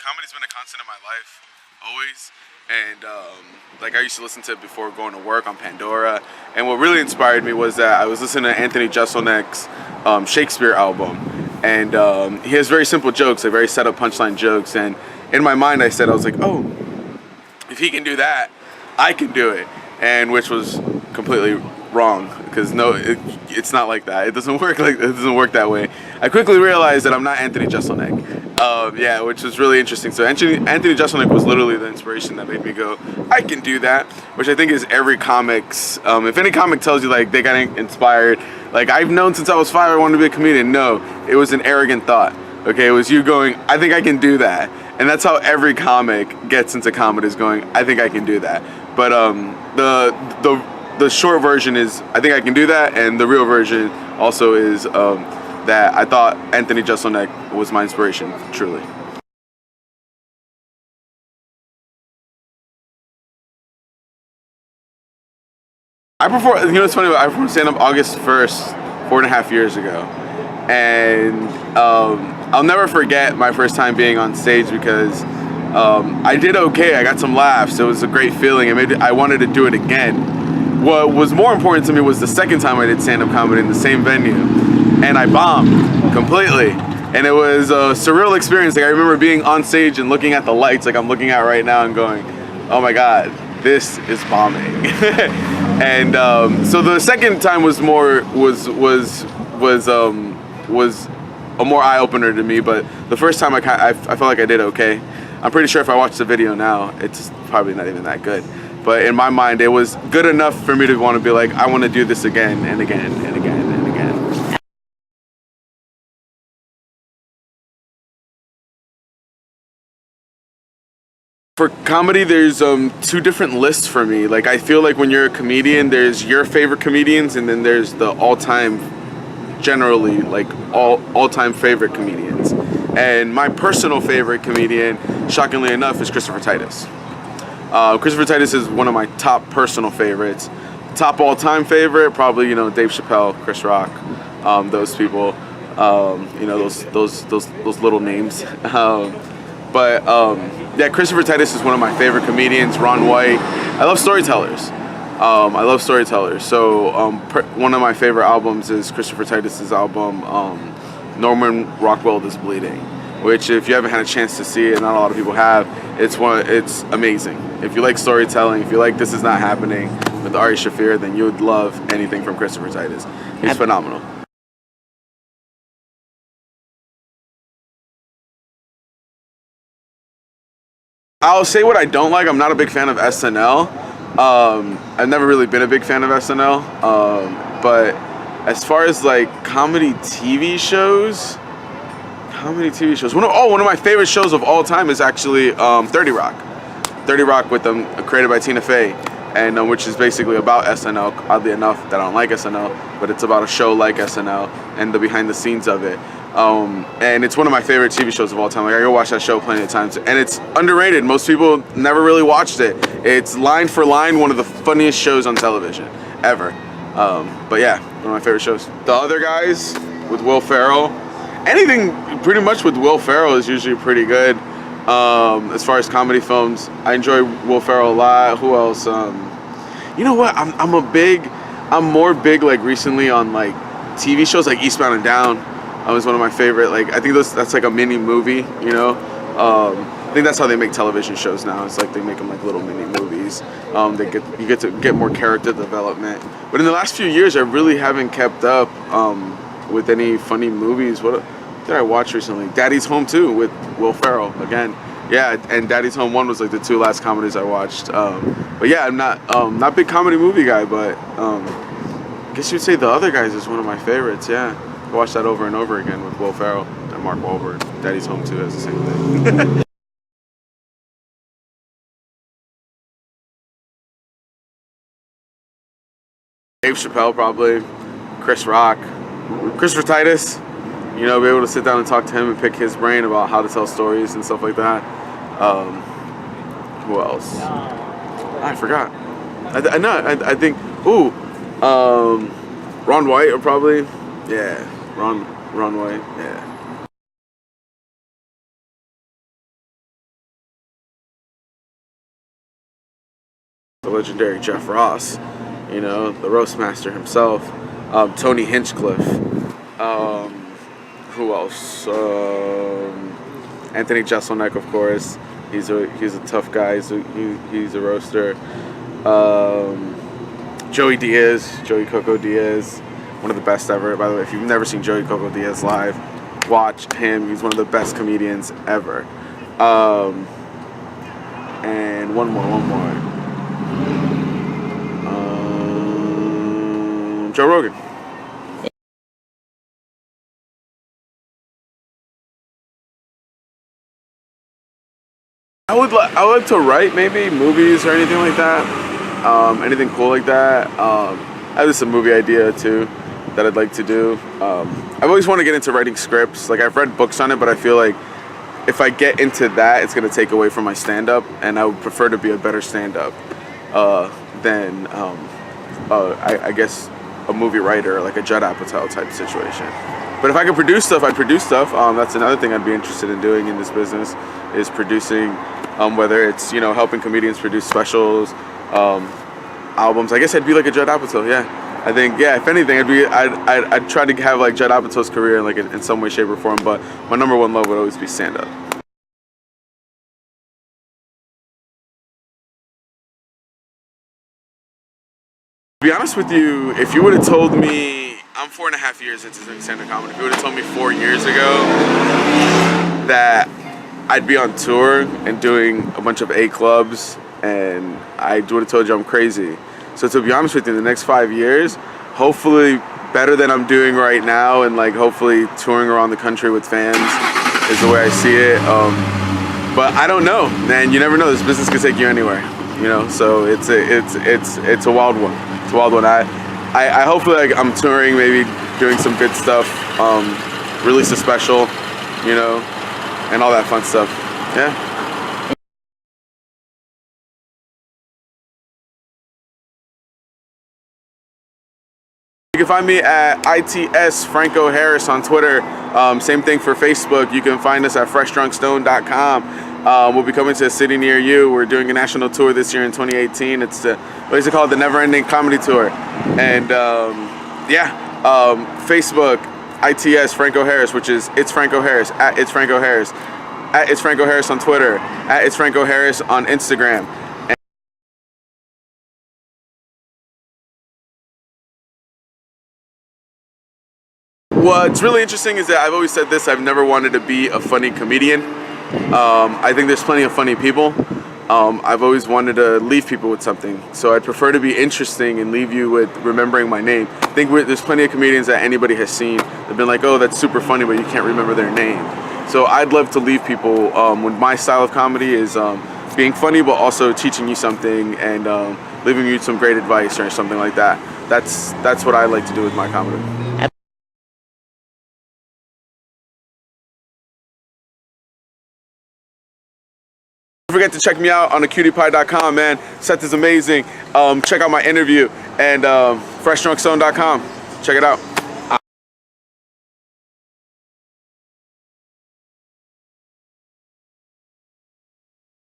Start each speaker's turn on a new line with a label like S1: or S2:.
S1: comedy's been a constant in my life, always. And like I used to listen to it before going to work on Pandora. And what really inspired me was that I was listening to Anthony Jeselnik's Shakespeare album. And he has very simple jokes, like very set up punchline jokes. And in my mind I said, I was like, oh, if he can do that, I can do it. And which was completely wrong, because it's not like that. It doesn't work that way. I quickly realized that I'm not Anthony Jeselnik. Yeah, which was really interesting. So Anthony Jeselnik was literally the inspiration that made me go, I can do that. Which I think is every comic's. If any comic tells you like they got inspired, like I've known since I was 5 I wanted to be a comedian. No, it was an arrogant thought. Okay, it was you going, I think I can do that. And that's how every comic gets into comedy, is going, I think I can do that. But the short version is, I think I can do that, and the real version also is that I thought Anthony Jeselnik was my inspiration, truly. I performed, you know what's funny, I performed stand-up August 1st, 4.5 years ago. And I'll never forget my first time being on stage, because I did okay. I got some laughs. It was a great feeling. I wanted to do it again. What was more important to me was the second time I did stand-up comedy in the same venue, and I bombed completely. And it was a surreal experience. Like I remember being on stage and looking at the lights, like I'm looking at right now, and going, "Oh my God, this is bombing." And so the second time was a more eye-opener to me, but the first time I felt like I did okay. I'm pretty sure if I watch the video now, it's probably not even that good. But in my mind, it was good enough for me to want to be like, I want to do this again and again and again and again. For comedy, there's two different lists for me. Like I feel like when you're a comedian, there's your favorite comedians, and then there's the all-time, generally like all-time favorite comedians. And my personal favorite comedian, shockingly enough, is Christopher Titus. Christopher Titus is one of my top personal favorites. Top all-time favorite, probably Dave Chappelle, Chris Rock, those people. Those little names. Yeah, Christopher Titus is one of my favorite comedians. Ron White. I love storytellers. So one of my favorite albums is Christopher Titus's album, Norman Rockwell is Bleeding, which if you haven't had a chance to see it, not a lot of people have, it's amazing. If you like storytelling, if you like This Is Not Happening with Ari Shaffir, then you would love anything from Christopher Titus. He's phenomenal. I'll say what I don't like. I'm not a big fan of SNL. I've never really been a big fan of SNL. But as far as like comedy TV shows, one of my favorite shows of all time is actually 30 Rock. 30 Rock with created by Tina Fey, and which is basically about SNL. Oddly enough, that I don't like SNL, but it's about a show like SNL and the behind the scenes of it. And it's one of my favorite TV shows of all time. Like I go watch that show plenty of times, and it's underrated. Most people never really watched it. It's line for line one of the funniest shows on television ever. But yeah, one of my favorite shows. The Other Guys with Will Ferrell. Anything pretty much with Will Ferrell is usually pretty good. As far as comedy films, I enjoy Will Ferrell a lot. Who else? You know what? I'm more big like recently on like TV shows like Eastbound and Down. Was one of my favorite. Like I think that's like a mini movie. I think that's how they make television shows now. It's like they make them like little mini movies. You get to get more character development. But in the last few years, I really haven't kept up with any funny movies. What did I watch recently? Daddy's Home 2 with Will Ferrell again. Yeah, and Daddy's Home 1 was like the two last comedies I watched. But yeah, I'm not a big comedy movie guy, but I guess you'd say The Other Guys is one of my favorites. Yeah, I watched that over and over again with Will Ferrell and Mark Wahlberg. Daddy's Home 2 has the same thing. Dave Chappelle probably, Chris Rock, Christopher Titus. Be able to sit down and talk to him and pick his brain about how to tell stories and stuff like that. Who else? I forgot. I think. Ron White or probably. Yeah, Ron White. Yeah. the legendary Jeff Ross, you know, the roast master himself, Tony Hinchcliffe, who else? Anthony Jeselnik, of course. He's a tough guy. He's a roaster. Joey Coco Diaz, one of the best ever. By the way, if you've never seen Joey Coco Diaz live, watch him. He's one of the best comedians ever. And one more. Joe Rogan. I would like to write maybe movies or anything like that. Anything cool like that. I have just a movie idea too that I'd like to do. I've always wanted to get into writing scripts. Like, I've read books on it, but I feel like if I get into that, it's gonna take away from my stand-up, and I would prefer to be a better stand-up than I guess a movie writer, like a Judd Apatow type situation. But if I could produce stuff, I'd produce stuff. That's another thing I'd be interested in doing in this business, is producing, whether it's, you know, helping comedians produce specials, albums. I guess I'd be like a Judd Apatow. Yeah, I think, yeah, if anything, I'd try to have like Judd Apatow's career, like in some way, shape, or form. But my number one love would always be stand up. To be honest with you, if you would have told me, I'm 4.5 years into stand-up comedy, if you would have told me 4 years ago that I'd be on tour and doing a bunch of A clubs, and I would have told you I'm crazy. So to be honest with you, in the next 5 years, hopefully better than I'm doing right now, and like hopefully touring around the country with fans is the way I see it. But I don't know, man. You never know. This business can take you anywhere, you know. So it's a wild one. It's a wild one. I hopefully, like, I'm touring, maybe doing some good stuff, release a special, you know, and all that fun stuff. Yeah. You can find me at ITS Franco Harris on Twitter. Same thing for Facebook. You can find us at FreshDrunkStone.com. We'll be coming to a city near you. We're doing a national tour this year in 2018. It's what is it called? The Never Ending Comedy Tour. And Facebook, ITS Franco Harris, which is It's Franco Harris, at It's Franco Harris, at It's Franco Harris on Twitter, at It's Franco Harris on Instagram. What's really interesting is that I've always said this, I've never wanted to be a funny comedian. I think there's plenty of funny people. I've always wanted to leave people with something. So I'd prefer to be interesting and leave you with remembering my name. I think there's plenty of comedians that anybody has seen. They've been like, oh, that's super funny, but you can't remember their name. So I'd love to leave people with my style of comedy is being funny, but also teaching you something and leaving you some great advice or something like that. That's what I like to do with my comedy. Don't forget to check me out on thecuties.com, man. Seth is amazing. Check out my interview and FreshDrunkStone.com. Check it out.